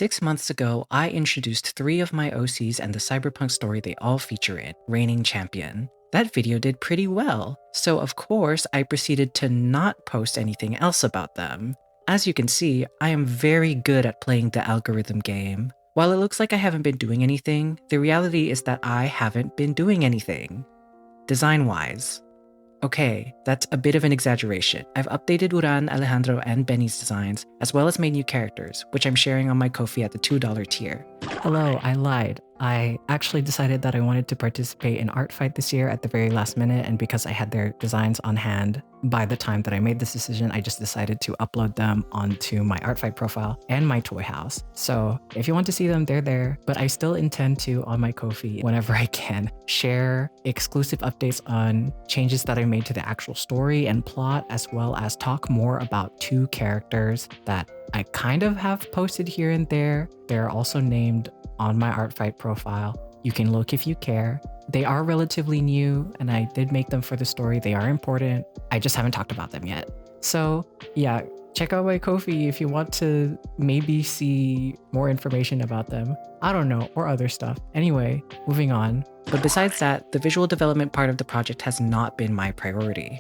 6 months ago, I introduced 3 of my OCs and the cyberpunk story they all feature in, Reigning Champion. That video did pretty well, so of course I proceeded to not post anything else about them. As you can see, I am very good at playing the algorithm game. While it looks like I haven't been doing anything, the reality is that I haven't been doing anything. Design-wise. Okay, that's a bit of an exaggeration. I've updated Uran, Alejandro, and Benny's designs, as well as made new characters, which I'm sharing on my Ko-fi at the $2 tier. Hello, I lied. I actually decided that I wanted to participate in Art Fight this year at the very last minute, and because I had their designs on hand by the time that I made this decision, I just decided to upload them onto my Art Fight profile and my toy house. So if you want to see them, they're there, but I still intend to, on my Ko-fi, whenever I can, share exclusive updates on changes that I made to the actual story and plot, as well as talk more about 2 characters that I kind of have posted here and there. They're also named on my Art Fight profile. You can look if you care. They are relatively new, and I did make them for the story. They are important. I just haven't talked about them yet. So yeah, check out my Ko-fi if you want to maybe see more information about them. I don't know, or other stuff. Anyway, moving on. But besides that, the visual development part of the project has not been my priority.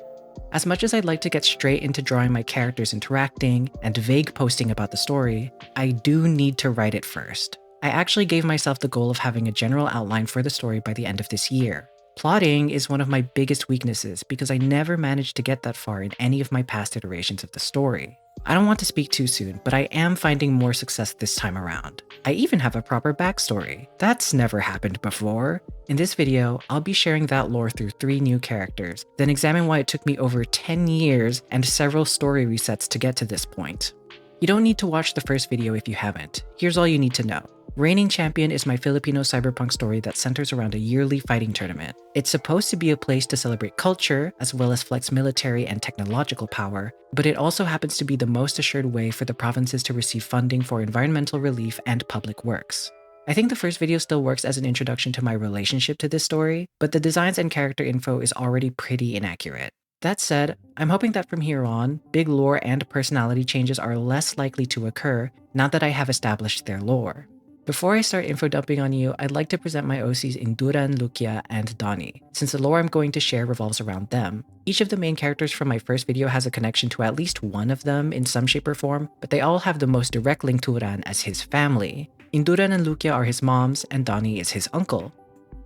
As much as I'd like to get straight into drawing my characters interacting and vague posting about the story, I do need to write it first. I actually gave myself the goal of having a general outline for the story by the end of this year. Plotting is one of my biggest weaknesses because I never managed to get that far in any of my past iterations of the story. I don't want to speak too soon, but I am finding more success this time around. I even have a proper backstory. That's never happened before. In this video, I'll be sharing that lore through 3 new characters, then examine why it took me over 10 years and several story resets to get to this point. You don't need to watch the first video if you haven't. Here's all you need to know. Reigning Champion is my Filipino cyberpunk story that centers around a yearly fighting tournament. It's supposed to be a place to celebrate culture, as well as flex military and technological power, but it also happens to be the most assured way for the provinces to receive funding for environmental relief and public works. I think the first video still works as an introduction to my relationship to this story, but the designs and character info is already pretty inaccurate. That said, I'm hoping that from here on, big lore and personality changes are less likely to occur now that I have established their lore. Before I start info dumping on you, I'd like to present my OCs Induran, Loukya, and Donnie, since the lore I'm going to share revolves around them. Each of the main characters from my first video has a connection to at least one of them in some shape or form, but they all have the most direct link to Uran as his family. Induran and Loukya are his moms, and Donnie is his uncle.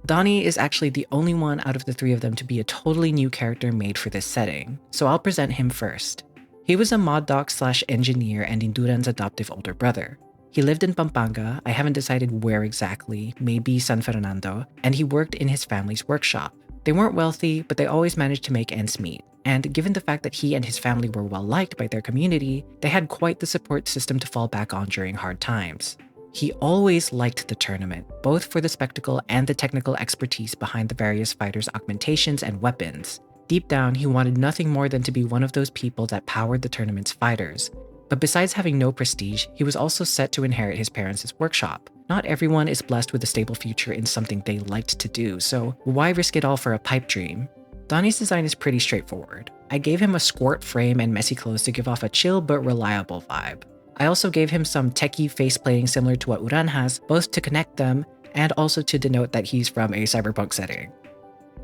Donnie is actually the only one out of the 3 of them to be a totally new character made for this setting, so I'll present him first. He was a mod doc / engineer and Induran's adoptive older brother. He lived in Pampanga, I haven't decided where exactly, maybe San Fernando, and he worked in his family's workshop. They weren't wealthy, but they always managed to make ends meet, and given the fact that he and his family were well liked by their community, they had quite the support system to fall back on during hard times. He always liked the tournament, both for the spectacle and the technical expertise behind the various fighters' augmentations and weapons. Deep down, he wanted nothing more than to be one of those people that powered the tournament's fighters. But besides having no prestige, he was also set to inherit his parents' workshop. Not everyone is blessed with a stable future in something they liked to do, so why risk it all for a pipe dream? Donnie's design is pretty straightforward. I gave him a squirt frame and messy clothes to give off a chill but reliable vibe. I also gave him some techie faceplating similar to what Uran has, both to connect them and also to denote that he's from a cyberpunk setting.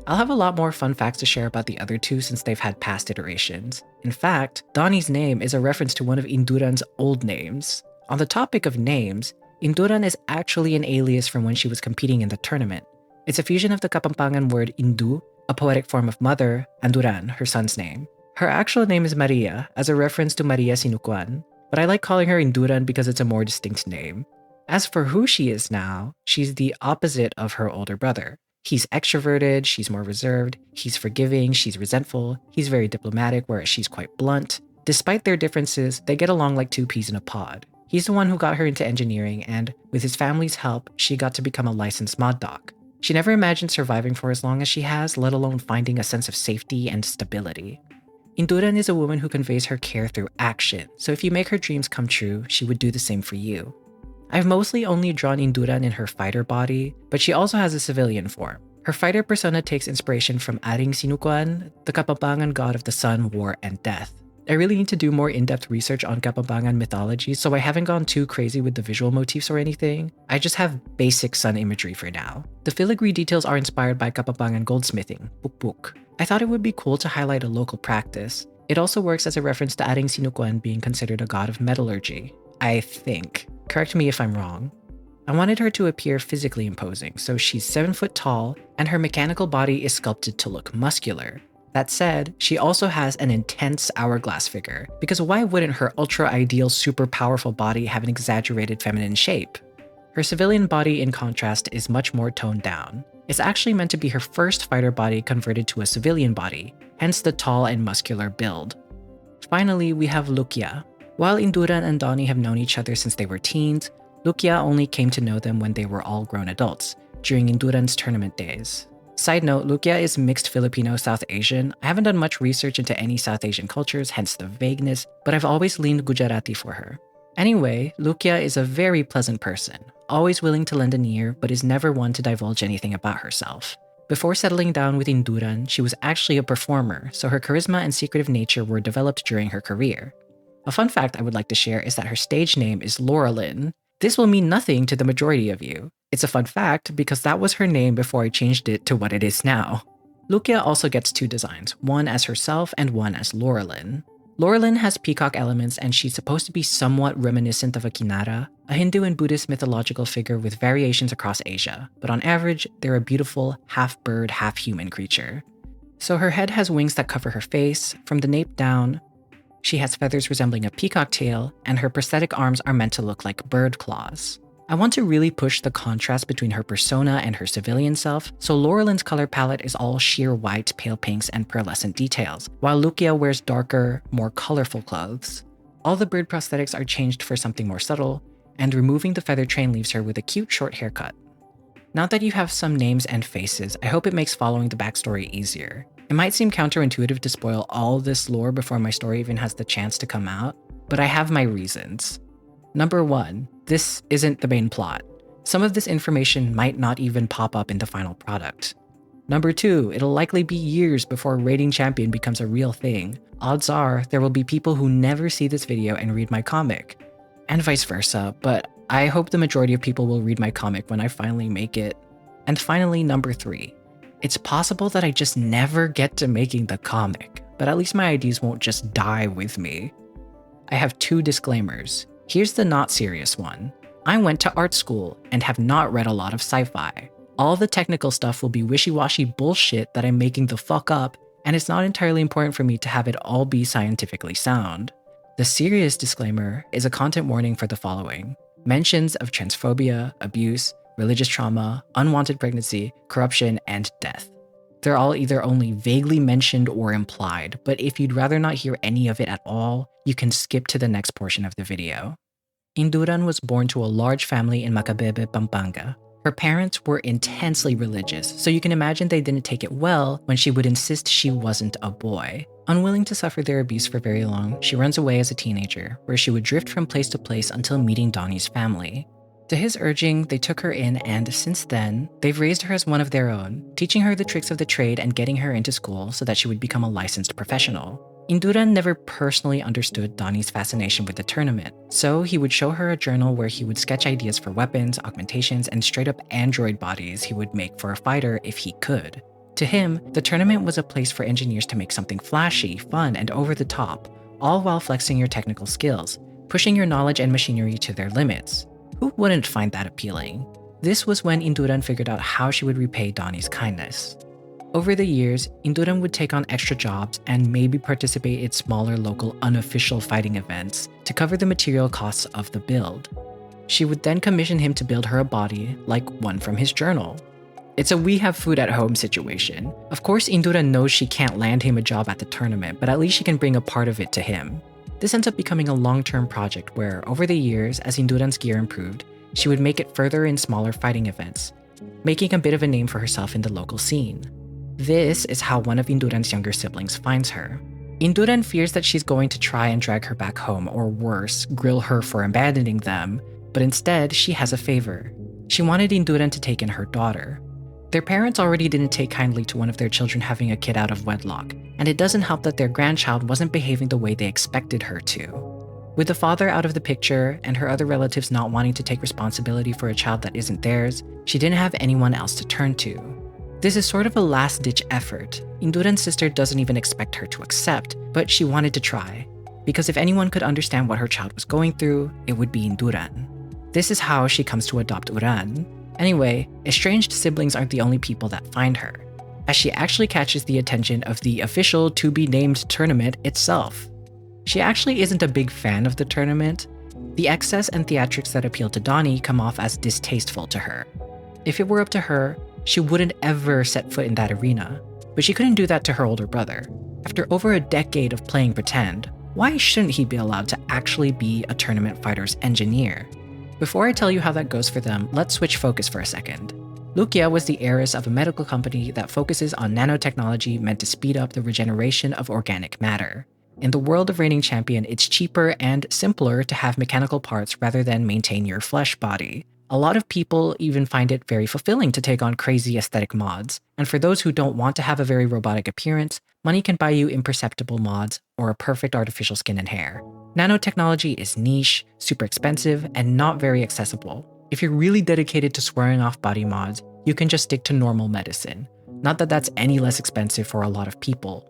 I'll have a lot more fun facts to share about the other 2 since they've had past iterations. In fact, Donnie's name is a reference to one of Induran's old names. On the topic of names, Induran is actually an alias from when she was competing in the tournament. It's a fusion of the Kapampangan word Indu, a poetic form of mother, and Duran, her son's name. Her actual name is Maria, as a reference to Maria Sinukuan, but I like calling her Induran because it's a more distinct name. As for who she is now, she's the opposite of her older brother. He's extroverted, she's more reserved, he's forgiving, she's resentful, he's very diplomatic, whereas she's quite blunt. Despite their differences, they get along like 2 peas in a pod. He's the one who got her into engineering, and with his family's help, she got to become a licensed mod doc. She never imagined surviving for as long as she has, let alone finding a sense of safety and stability. Induran is a woman who conveys her care through action, so if you make her dreams come true, she would do the same for you. I've mostly only drawn Induran in her fighter body, but she also has a civilian form. Her fighter persona takes inspiration from Aring Sinukuan, the Kapampangan god of the sun, war, and death. I really need to do more in-depth research on Kapampangan mythology, so I haven't gone too crazy with the visual motifs or anything. I just have basic sun imagery for now. The filigree details are inspired by Kapampangan goldsmithing, pukpuk. I thought it would be cool to highlight a local practice. It also works as a reference to Aring Sinukuan being considered a god of metallurgy. I think. Correct me if I'm wrong. I wanted her to appear physically imposing, so she's 7 foot tall, and her mechanical body is sculpted to look muscular. That said, she also has an intense hourglass figure, because why wouldn't her ultra-ideal super powerful body have an exaggerated feminine shape? Her civilian body, in contrast, is much more toned down. It's actually meant to be her first fighter body converted to a civilian body, hence the tall and muscular build. Finally, we have Loukya. While Induran and Donnie have known each other since they were teens, Loukya only came to know them when they were all grown adults, during Induran's tournament days. Side note, Loukya is mixed Filipino-South Asian. I haven't done much research into any South Asian cultures, hence the vagueness, but I've always leaned Gujarati for her. Anyway, Loukya is a very pleasant person, always willing to lend an ear, but is never one to divulge anything about herself. Before settling down with Induran, she was actually a performer, so her charisma and secretive nature were developed during her career. A fun fact I would like to share is that her stage name is Laurelyn. This will mean nothing to the majority of you. It's a fun fact because that was her name before I changed it to what it is now. Loukya also gets 2 designs, one as herself and one as Laurelyn. Laurelyn has peacock elements and she's supposed to be somewhat reminiscent of a Kinara, a Hindu and Buddhist mythological figure with variations across Asia, but on average, they're a beautiful half-bird, half-human creature. So her head has wings that cover her face, from the nape down. She has feathers resembling a peacock tail, and her prosthetic arms are meant to look like bird claws. I want to really push the contrast between her persona and her civilian self, so Laurelyn's color palette is all sheer white, pale pinks, and pearlescent details, while Loukya wears darker, more colorful clothes. All the bird prosthetics are changed for something more subtle, and removing the feather train leaves her with a cute short haircut. Now that you have some names and faces, I hope it makes following the backstory easier. It might seem counterintuitive to spoil all this lore before my story even has the chance to come out, but I have my reasons. Number 1, this isn't the main plot. Some of this information might not even pop up in the final product. Number 2, it'll likely be years before Raiding Champion becomes a real thing. Odds are, there will be people who never see this video and read my comic. And vice versa, but I hope the majority of people will read my comic when I finally make it. And finally, number 3. It's possible that I just never get to making the comic, but at least my ideas won't just die with me. I have 2 disclaimers. Here's the not serious one. I went to art school and have not read a lot of sci-fi. All the technical stuff will be wishy-washy bullshit that I'm making the fuck up, and it's not entirely important for me to have it all be scientifically sound. The serious disclaimer is a content warning for the following: mentions of transphobia, abuse, religious trauma, unwanted pregnancy, corruption, and death. They're all either only vaguely mentioned or implied, but if you'd rather not hear any of it at all, you can skip to the next portion of the video. Induran was born to a large family in Macabebe, Pampanga. Her parents were intensely religious, so you can imagine they didn't take it well when she would insist she wasn't a boy. Unwilling to suffer their abuse for very long, she runs away as a teenager, where she would drift from place to place until meeting Donnie's family. To his urging, they took her in, and since then, they've raised her as one of their own, teaching her the tricks of the trade and getting her into school so that she would become a licensed professional. Induran never personally understood Donnie's fascination with the tournament, so he would show her a journal where he would sketch ideas for weapons, augmentations, and straight-up android bodies he would make for a fighter if he could. To him, the tournament was a place for engineers to make something flashy, fun, and over the top, all while flexing your technical skills, pushing your knowledge and machinery to their limits. Who wouldn't find that appealing? This was when Induran figured out how she would repay Donnie's kindness. Over the years, Induran would take on extra jobs and maybe participate in smaller local unofficial fighting events to cover the material costs of the build. She would then commission him to build her a body like one from his journal. It's a we have food at home situation. Of course, Induran knows she can't land him a job at the tournament, but at least she can bring a part of it to him. This ends up becoming a long-term project where, over the years, as Induran's gear improved, she would make it further in smaller fighting events, making a bit of a name for herself in the local scene. This is how one of Induran's younger siblings finds her. Induran fears that she's going to try and drag her back home, or worse, grill her for abandoning them, but instead, she has a favor. She wanted Induran to take in her daughter. Their parents already didn't take kindly to one of their children having a kid out of wedlock, and it doesn't help that their grandchild wasn't behaving the way they expected her to. With the father out of the picture and her other relatives not wanting to take responsibility for a child that isn't theirs, she didn't have anyone else to turn to. This is sort of a last-ditch effort. Induran's sister doesn't even expect her to accept, but she wanted to try. Because if anyone could understand what her child was going through, it would be Induran. This is how she comes to adopt Uran. Anyway, estranged siblings aren't the only people that find her, as she actually catches the attention of the official to-be-named tournament itself. She actually isn't a big fan of the tournament. The excess and theatrics that appeal to Donnie come off as distasteful to her. If it were up to her, she wouldn't ever set foot in that arena, but she couldn't do that to her older brother. After over a decade of playing pretend, why shouldn't he be allowed to actually be a tournament fighter's engineer? Before I tell you how that goes for them, let's switch focus for a second. Loukya was the heiress of a medical company that focuses on nanotechnology meant to speed up the regeneration of organic matter. In the world of reigning champion, it's cheaper and simpler to have mechanical parts rather than maintain your flesh body. A lot of people even find it very fulfilling to take on crazy aesthetic mods, and for those who don't want to have a very robotic appearance, money can buy you imperceptible mods or a perfect artificial skin and hair. Nanotechnology is niche, super expensive, and not very accessible. If you're really dedicated to swearing off body mods, you can just stick to normal medicine. Not that that's any less expensive for a lot of people.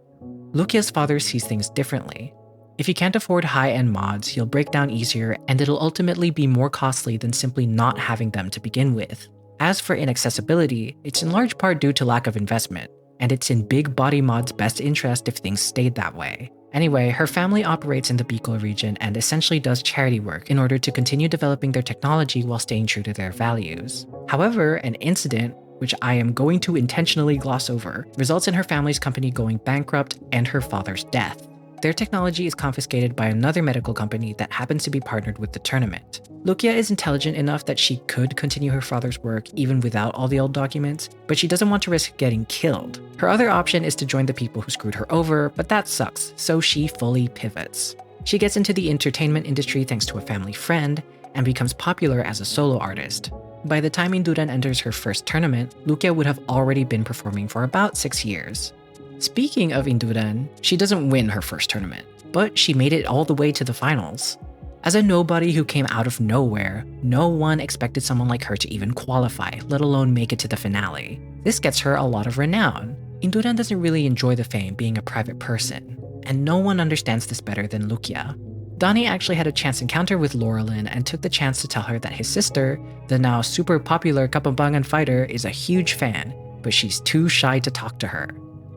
Loukya's father sees things differently. If you can't afford high-end mods, he'll break down easier, and it'll ultimately be more costly than simply not having them to begin with. As for inaccessibility, it's in large part due to lack of investment, and it's in big body mod's best interest if things stayed that way. Anyway, her family operates in the Bicol region and essentially does charity work in order to continue developing their technology while staying true to their values. However, an incident, which I am going to intentionally gloss over, results in her family's company going bankrupt and her father's death. Their technology is confiscated by another medical company that happens to be partnered with the tournament. Loukya is intelligent enough that she could continue her father's work even without all the old documents, but she doesn't want to risk getting killed. Her other option is to join the people who screwed her over, but that sucks, so she fully pivots. She gets into the entertainment industry thanks to a family friend, and becomes popular as a solo artist. By the time Induran enters her first tournament, Loukya would have already been performing for about 6 years. Speaking of Induran, she doesn't win her first tournament, but she made it all the way to the finals. As a nobody who came out of nowhere, no one expected someone like her to even qualify, let alone make it to the finale. This gets her a lot of renown. Induran doesn't really enjoy the fame being a private person, and no one understands this better than Loukya. Donnie actually had a chance encounter with Laurelyn and took the chance to tell her that his sister, the now super popular Kapampangan fighter, is a huge fan, but she's too shy to talk to her.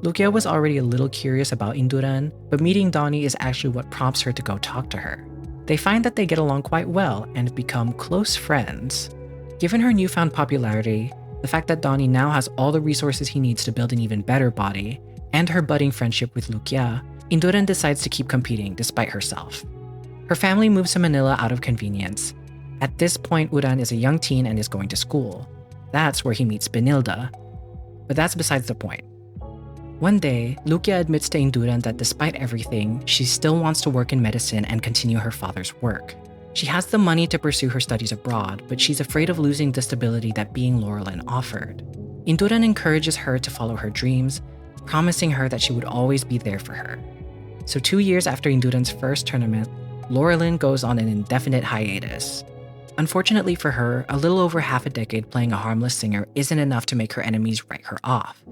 Loukya was already a little curious about Induran, but meeting Donnie is actually what prompts her to go talk to her. They find that they get along quite well and become close friends. Given her newfound popularity, the fact that Donnie now has all the resources he needs to build an even better body, and her budding friendship with Loukya, Induran decides to keep competing despite herself. Her family moves to Manila out of convenience. At this point, Uran is a young teen and is going to school. That's where he meets Benilda. But that's besides the point. One day, Loukya admits to Induran that despite everything, she still wants to work in medicine and continue her father's work. She has the money to pursue her studies abroad, but she's afraid of losing the stability that being Laurelyn offered. Induran encourages her to follow her dreams, promising her that she would always be there for her. So 2 years after Induran's first tournament, Laurelyn goes on an indefinite hiatus. Unfortunately for her, a little over half a decade playing a harmless singer isn't enough to make her enemies write her off.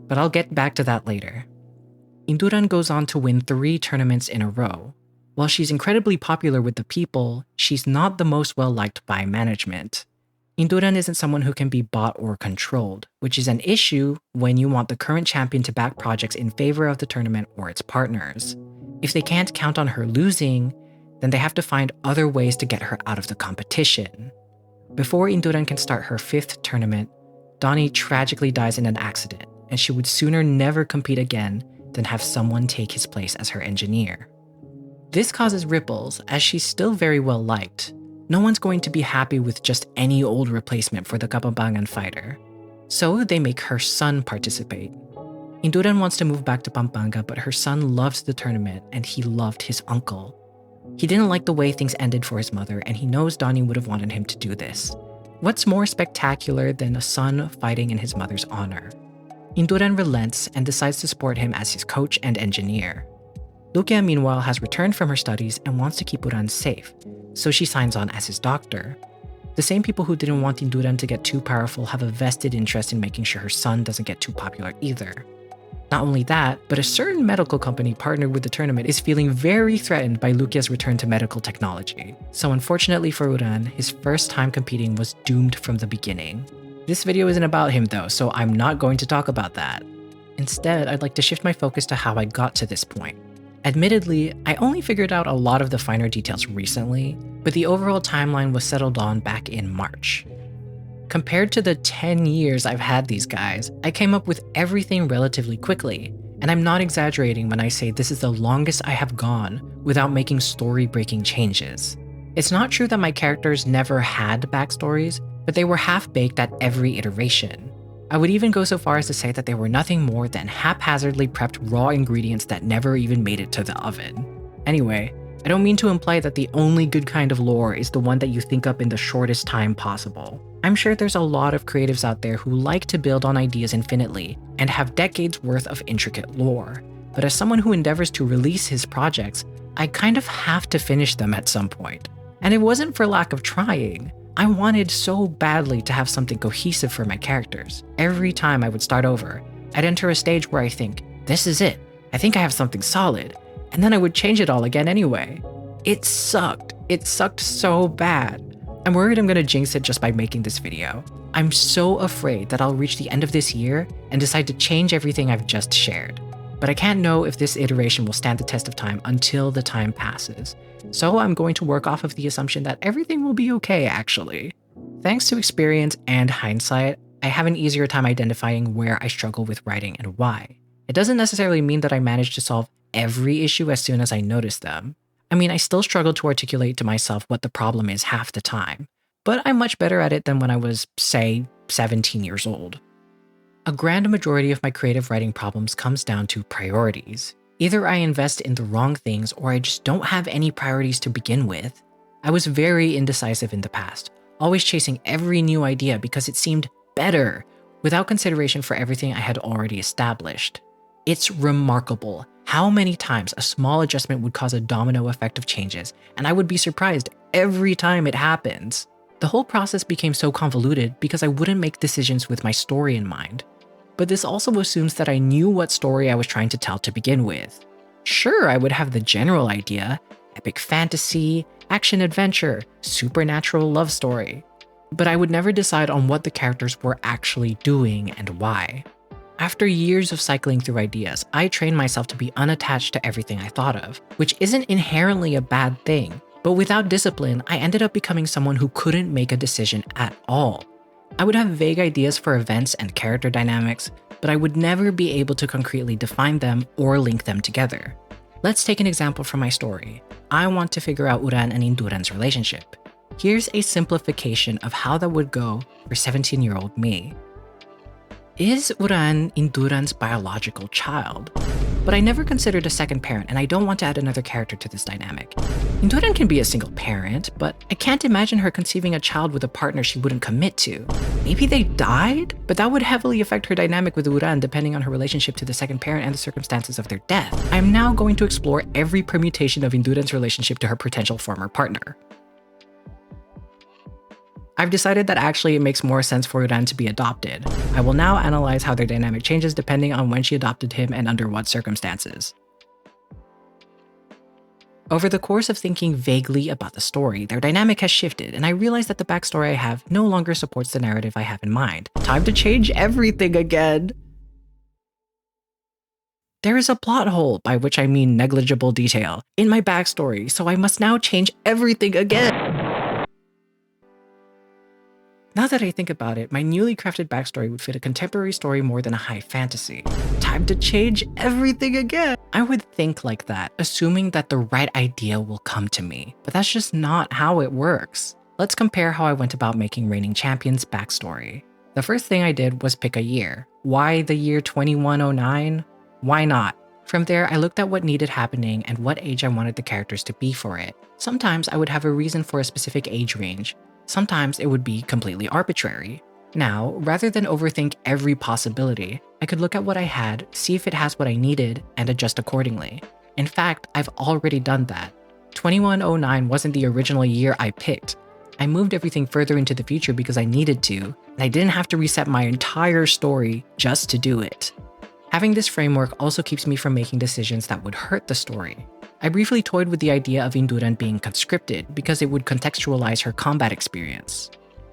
But I'll get back to that later. Induran goes on to win 3 tournaments in a row. While she's incredibly popular with the people, she's not the most well-liked by management. Induran isn't someone who can be bought or controlled, which is an issue when you want the current champion to back projects in favor of the tournament or its partners. If they can't count on her losing, then they have to find other ways to get her out of the competition. Before Induran can start her 5th tournament, Donnie tragically dies in an accident, and she would sooner never compete again than have someone take his place as her engineer. This causes ripples, as she's still very well liked. No one's going to be happy with just any old replacement for the Kapampangan fighter. So they make her son participate. Induran wants to move back to Pampanga, but her son loves the tournament and he loved his uncle. He didn't like the way things ended for his mother, and he knows Donnie would have wanted him to do this. What's more spectacular than a son fighting in his mother's honor? Induran relents and decides to support him as his coach and engineer. Loukya, meanwhile, has returned from her studies and wants to keep Uran safe, so she signs on as his doctor. The same people who didn't want Induran to get too powerful have a vested interest in making sure her son doesn't get too popular either. Not only that, but a certain medical company partnered with the tournament is feeling very threatened by Loukya's return to medical technology. So unfortunately for Uran, his first time competing was doomed from the beginning. This video isn't about him though, so I'm not going to talk about that. Instead, I'd like to shift my focus to how I got to this point. Admittedly, I only figured out a lot of the finer details recently, but the overall timeline was settled on back in March. Compared to the 10 years I've had these guys, I came up with everything relatively quickly, and I'm not exaggerating when I say this is the longest I have gone without making story-breaking changes. It's not true that my characters never had backstories, but they were half-baked at every iteration. I would even go so far as to say that they were nothing more than haphazardly prepped raw ingredients that never even made it to the oven. Anyway, I don't mean to imply that the only good kind of lore is the one that you think up in the shortest time possible. I'm sure there's a lot of creatives out there who like to build on ideas infinitely and have decades worth of intricate lore. But as someone who endeavors to release his projects, I kind of have to finish them at some point. And it wasn't for lack of trying. I wanted so badly to have something cohesive for my characters. Every time I would start over, I'd enter a stage where I think, this is it. I think I have something solid. And then I would change it all again anyway. It sucked. It sucked so bad. I'm worried I'm gonna jinx it just by making this video. I'm so afraid that I'll reach the end of this year and decide to change everything I've just shared. But I can't know if this iteration will stand the test of time until the time passes. So I'm going to work off of the assumption that everything will be okay, actually. Thanks to experience and hindsight, I have an easier time identifying where I struggle with writing and why. It doesn't necessarily mean that I managed to solve every issue as soon as I noticed them. I mean, I still struggle to articulate to myself what the problem is half the time, but I'm much better at it than when I was, say, 17 years old. A grand majority of my creative writing problems comes down to priorities. Either I invest in the wrong things or I just don't have any priorities to begin with. I was very indecisive in the past, always chasing every new idea because it seemed better, without consideration for everything I had already established. It's remarkable how many times a small adjustment would cause a domino effect of changes, and I would be surprised every time it happens. The whole process became so convoluted because I wouldn't make decisions with my story in mind. But this also assumes that I knew what story I was trying to tell to begin with. Sure, I would have the general idea, epic fantasy, action-adventure, supernatural love story, but I would never decide on what the characters were actually doing and why. After years of cycling through ideas, I trained myself to be unattached to everything I thought of, which isn't inherently a bad thing, but without discipline, I ended up becoming someone who couldn't make a decision at all. I would have vague ideas for events and character dynamics, but I would never be able to concretely define them or link them together. Let's take an example from my story. I want to figure out Uran and Induran's relationship. Here's a simplification of how that would go for 17-year-old me. Is Uran Induran's biological child? But I never considered a second parent, and I don't want to add another character to this dynamic. Induran can be a single parent, but I can't imagine her conceiving a child with a partner she wouldn't commit to. Maybe they died? But that would heavily affect her dynamic with Uran depending on her relationship to the second parent and the circumstances of their death. I am now going to explore every permutation of Induran's relationship to her potential former partner. I've decided that actually it makes more sense for Uran to be adopted. I will now analyze how their dynamic changes depending on when she adopted him and under what circumstances. Over the course of thinking vaguely about the story, their dynamic has shifted, and I realize that the backstory I have no longer supports the narrative I have in mind. Time to change everything again! There is a plot hole, by which I mean negligible detail, in my backstory, so I must now change everything again! Now that I think about it, my newly crafted backstory would fit a contemporary story more than a high fantasy. Time to change everything again! I would think like that, assuming that the right idea will come to me, but that's just not how it works. Let's compare how I went about making Reigning Champion's backstory. The first thing I did was pick a year. Why the year 2109? Why not? From there, I looked at what needed happening and what age I wanted the characters to be for it. Sometimes I would have a reason for a specific age range, Sometimes it would be completely arbitrary. Now, rather than overthink every possibility, I could look at what I had, see if it has what I needed, and adjust accordingly. In fact, I've already done that. 2109 wasn't the original year I picked. I moved everything further into the future because I needed to, and I didn't have to reset my entire story just to do it. Having this framework also keeps me from making decisions that would hurt the story. I briefly toyed with the idea of Induran being conscripted because it would contextualize her combat experience.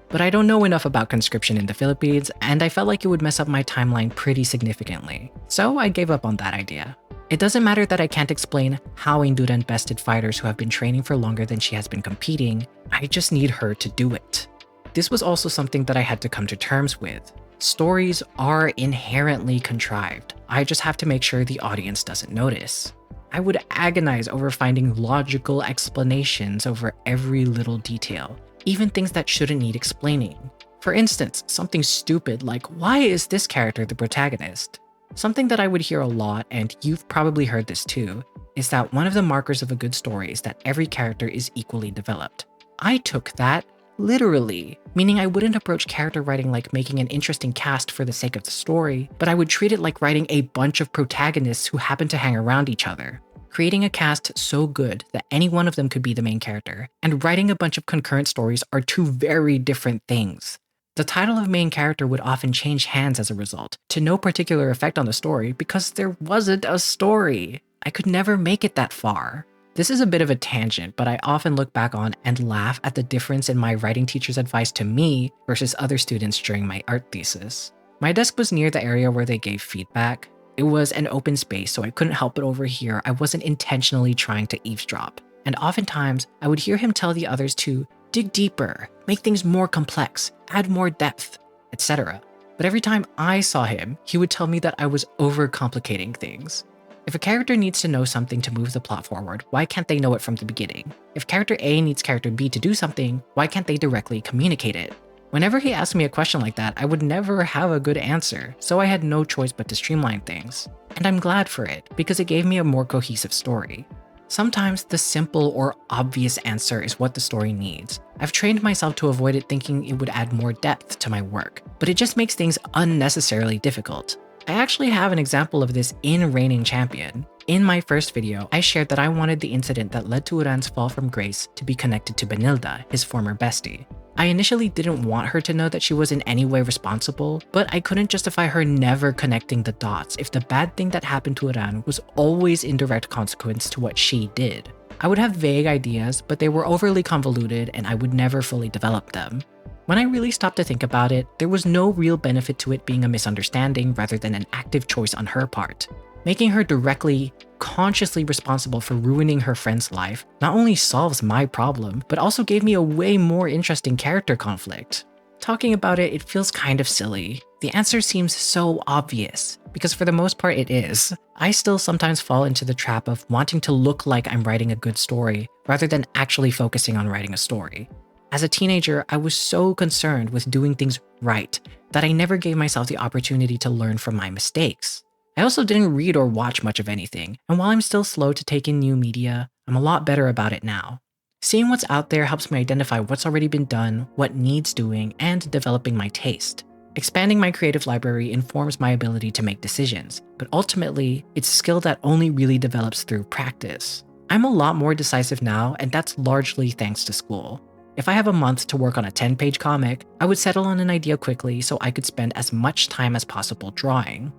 But I don't know enough about conscription in the Philippines, and I felt like it would mess up my timeline pretty significantly, so I gave up on that idea. It doesn't matter that I can't explain how Induran bested fighters who have been training for longer than she has been competing, I just need her to do it. This was also something that I had to come to terms with. Stories are inherently contrived. I just have to make sure the audience doesn't notice. I would agonize over finding logical explanations over every little detail, even things that shouldn't need explaining. For instance, something stupid like, why is this character the protagonist? Something that I would hear a lot, and you've probably heard this too, is that one of the markers of a good story is that every character is equally developed. I took that literally, meaning I wouldn't approach character writing like making an interesting cast for the sake of the story, but I would treat it like writing a bunch of protagonists who happen to hang around each other. Creating a cast so good that any one of them could be the main character, and writing a bunch of concurrent stories are two very different things. The title of main character would often change hands as a result, to no particular effect on the story because there wasn't a story. I could never make it that far. This is a bit of a tangent, but I often look back on and laugh at the difference in my writing teacher's advice to me versus other students during my art thesis. My desk was near the area where they gave feedback. It was an open space, so I couldn't help but overhear. I wasn't intentionally trying to eavesdrop. And oftentimes, I would hear him tell the others to dig deeper, make things more complex, add more depth, etc. But every time I saw him, he would tell me that I was overcomplicating things. If a character needs to know something to move the plot forward, why can't they know it from the beginning? If character A needs character B to do something, why can't they directly communicate it? Whenever he asked me a question like that, I would never have a good answer, so I had no choice but to streamline things. And I'm glad for it, because it gave me a more cohesive story. Sometimes the simple or obvious answer is what the story needs. I've trained myself to avoid it thinking it would add more depth to my work, but it just makes things unnecessarily difficult. I actually have an example of this in Reigning Champion. In my first video, I shared that I wanted the incident that led to Uran's fall from grace to be connected to Benilda, his former bestie. I initially didn't want her to know that she was in any way responsible, but I couldn't justify her never connecting the dots if the bad thing that happened to Uran was always in direct consequence to what she did. I would have vague ideas, but they were overly convoluted and I would never fully develop them. When I really stopped to think about it, there was no real benefit to it being a misunderstanding rather than an active choice on her part. Making her directly, consciously responsible for ruining her friend's life not only solves my problem, but also gave me a way more interesting character conflict. Talking about it, it feels kind of silly. The answer seems so obvious, because for the most part it is. I still sometimes fall into the trap of wanting to look like I'm writing a good story, rather than actually focusing on writing a story. As a teenager, I was so concerned with doing things right that I never gave myself the opportunity to learn from my mistakes. I also didn't read or watch much of anything, and while I'm still slow to take in new media, I'm a lot better about it now. Seeing what's out there helps me identify what's already been done, what needs doing, and developing my taste. Expanding my creative library informs my ability to make decisions, but ultimately, it's a skill that only really develops through practice. I'm a lot more decisive now, and that's largely thanks to school. If I have a month to work on a 10-page comic, I would settle on an idea quickly so I could spend as much time as possible drawing.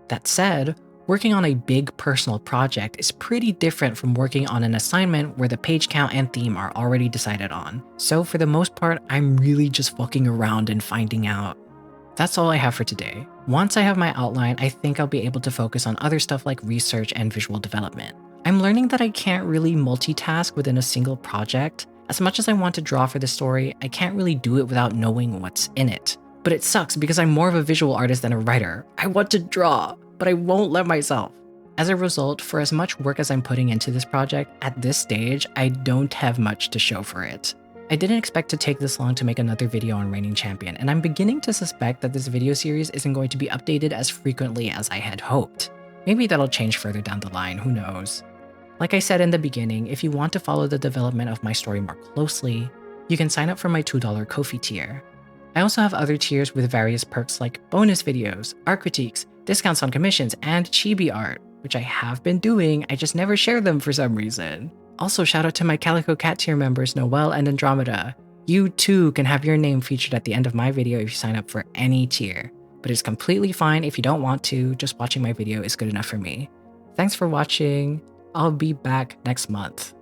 That said, working on a big personal project is pretty different from working on an assignment where the page count and theme are already decided on. So for the most part, I'm really just fucking around and finding out. That's all I have for today. Once I have my outline, I think I'll be able to focus on other stuff like research and visual development. I'm learning that I can't really multitask within a single project. As much as I want to draw for the story, I can't really do it without knowing what's in it. But it sucks because I'm more of a visual artist than a writer. I want to draw, but I won't let myself. As a result, for as much work as I'm putting into this project, at this stage, I don't have much to show for it. I didn't expect to take this long to make another video on Reigning Champion, and I'm beginning to suspect that this video series isn't going to be updated as frequently as I had hoped. Maybe that'll change further down the line, who knows. Like I said in the beginning, if you want to follow the development of my story more closely, you you can sign up for my $2 Ko-fi tier. I also have other tiers with various perks like bonus videos, art critiques, discounts on commissions, and chibi art, which I have been doing, I just never share them for some reason. Also, shout out to my Calico Cat tier members Noelle and Andromeda. You too can have your name featured at the end of my video if you sign up for any tier, but it's completely fine if you don't want to, just watching my video is good enough for me. Thanks for watching, I'll be back next month.